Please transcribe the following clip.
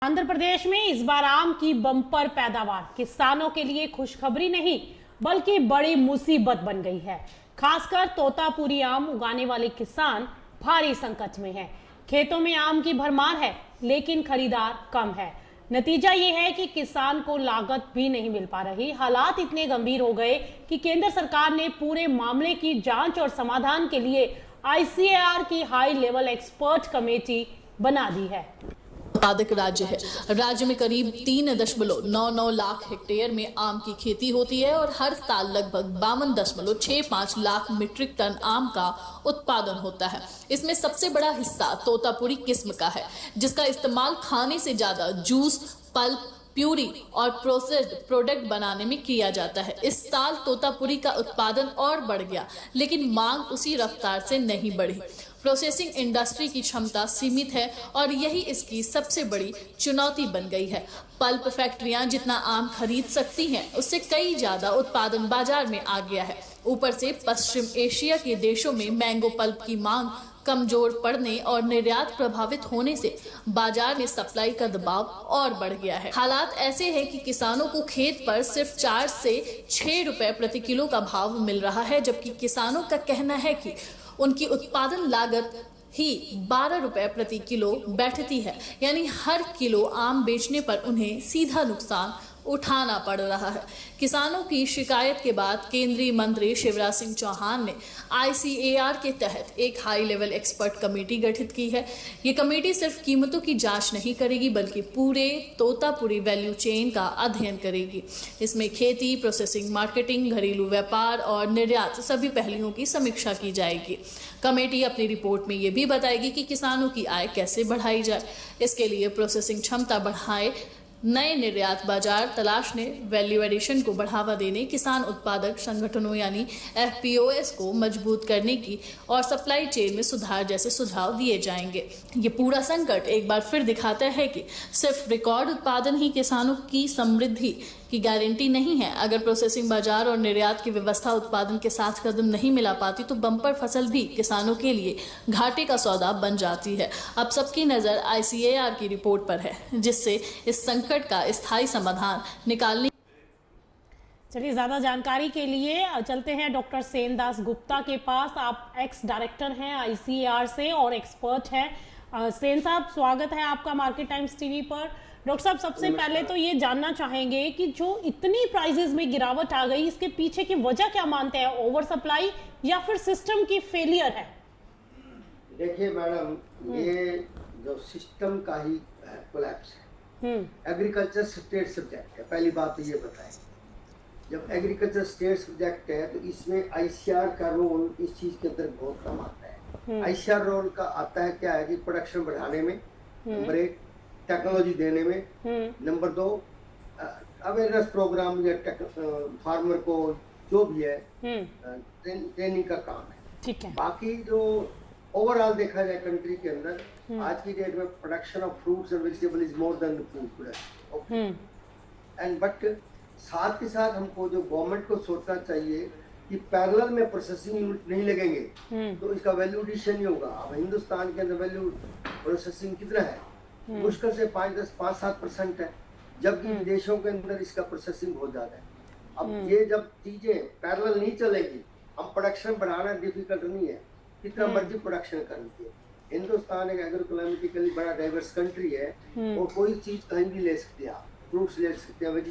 आंध्र प्रदेश में इस बार आम की बम्पर पैदावार किसानों के लिए खुशखबरी नहीं बल्कि बड़ी मुसीबत बन गई है। खासकर तोतापुरी आम उगाने वाले किसान भारी संकट में हैं। खेतों में आम की भरमार है लेकिन खरीदार कम है। नतीजा ये है कि किसान को लागत भी नहीं मिल पा रही। हालात इतने गंभीर हो गए कि केंद्र सरकार ने पूरे मामले की जांच और समाधान के लिए ICAR की हाई लेवल एक्सपर्ट कमेटी बना दी है। उत्पादक राज्य है। राज्य में करीब 3.99 लाख हेक्टेयर में आम की खेती होती है और हर साल लगभग 52.65 लाख मीट्रिक टन आम का उत्पादन होता है। इसमें सबसे बड़ा हिस्सा तोतापुरी किस्म का है, जिसका इस्तेमाल खाने से ज्यादा जूस, पल्प, प्यूरी और प्रोसेस्ड प्रोडक्ट बनाने में किया जाता है। इस साल तोतापुरी का उत्पादन और बढ़ गया, लेकिन मांग उसी रफ्तार से नहीं बढ़ी। प्रोसेसिंग इंडस्ट्री की क्षमता सीमित है और यही इसकी सबसे बड़ी चुनौती बन गई है। पल्प फैक्ट्रियां जितना आम खरीद सकती हैं, उससे कई ज्यादा उत्पादन बाजार में आ गया है। ऊपर से पश्चिम एशिया के देशों में मैंगो पल्प की मांग कमजोर पड़ने और निर्यात प्रभावित होने से बाजार में सप्लाई का दबाव और बढ़ गया है। हालात ऐसे हैं कि किसानों को खेत पर सिर्फ 4 से 6 रुपए प्रति किलो का भाव मिल रहा है, जबकि किसानों का कहना है कि उनकी उत्पादन लागत ही 12 रुपए प्रति किलो बैठती है। यानी हर किलो आम बेचने पर उन्हें सीधा नुकसान उठाना पड़ रहा है। किसानों की शिकायत के बाद केंद्रीय मंत्री शिवराज सिंह चौहान ने ICAR के तहत एक हाई लेवल एक्सपर्ट कमेटी गठित की है। ये कमेटी सिर्फ कीमतों की जांच नहीं करेगी बल्कि पूरे तोतापुरी वैल्यू चेन का अध्ययन करेगी। इसमें खेती, प्रोसेसिंग, मार्केटिंग, घरेलू व्यापार और निर्यात सभी पहलुओं की समीक्षा की जाएगी। कमेटी अपनी रिपोर्ट में ये भी बताएगी कि किसानों की आय कैसे बढ़ाई जाए। इसके लिए प्रोसेसिंग क्षमता बढ़ाए, नए निर्यात बाजार तलाशने, वैल्यू एडिशन को बढ़ावा देने, किसान उत्पादक संगठनों यानी FPOs को मजबूत करने की और सप्लाई चेन में सुधार जैसे सुझाव दिए जाएंगे। ये पूरा संकट एक बार फिर दिखाता है कि सिर्फ रिकॉर्ड उत्पादन ही किसानों की समृद्धि की गारंटी नहीं है। अगर प्रोसेसिंग बाजार और निर्यात की व्यवस्था उत्पादन के साथ कदम नहीं मिला पाती तो बम्पर फसल भी किसानों के लिए घाटे का सौदा बन जाती है। अब सबकी नजर ICAR की रिपोर्ट पर है, जिससे इस संकट का स्थायी समाधान निकालने। चलिए, ज्यादा जानकारी के लिए चलते हैं डॉक्टर सेनदास गुप्ता के पास। आप एक्स डायरेक्टर हैं ICAR से और एक्सपर्ट हैं। सेन साहब, स्वागत है आपका मार्केट टाइम्स टीवी पर। डॉक्टर साहब, सबसे पहले तो ये जानना चाहेंगे कि जो इतनी प्राइसेस में गिरावट आ गई, इसके पीछे की वजह क्या मानते हैं? ओवर सप्लाई या फिर सिस्टम की फेलियर है? देखिए मैडम, ये जो सिस्टम का ही कोलैप्स है। एग्रीकल्चर स्टेट सब्जेक्ट है, पहली बात तो ये बताएं। जब एग्रीकल्चर स्टेट सब्जेक्ट है तो इसमें ICAR का रोल इस चीज के अंदर बहुत कम आता है। ICAR रोल का आता है क्या है कि प्रोडक्शन बढ़ाने में, नंबर 1 टेक्नोलॉजी देने में, नंबर 2 अवेयरनेस प्रोग्राम या फार्मर को जो भी है ट्रेनिंग का काम है। ठीक है। बाकी जो ओवरऑल देखा जाए कंट्री के अंदर आज की डेट में production of fruits and vegetable is more than the food production and but साथ के साथ हमको जो गवर्नमेंट को सोचना चाहिए कि पैरेलल में प्रोसेसिंग यूनिट नहीं लगेंगे तो इसका वैल्यू एडिशन नहीं होगा। अब हिंदुस्तान के अंदर वैल्यू प्रोसेसिंग कितना है? मुश्किल से 5-7% है, जबकि विदेशों के अंदर इसका प्रोसेसिंग बहुत ज्यादा है। अब ये जब चीजें पैरेलल नहीं चलेगी, हम प्रोडक्शन बढ़ाना डिफिकल्ट नहीं है, कितना मर्जी प्रोडक्शन कर लीजिए। हिंदुस्तान एक एग्रोइकोनॉमिकली बड़ा डाइवर्स कंट्री है और कोई चीज कहीं भी ले सकते हैं आप, फ्रूट्स ले सकते हैं, वेजिटेबल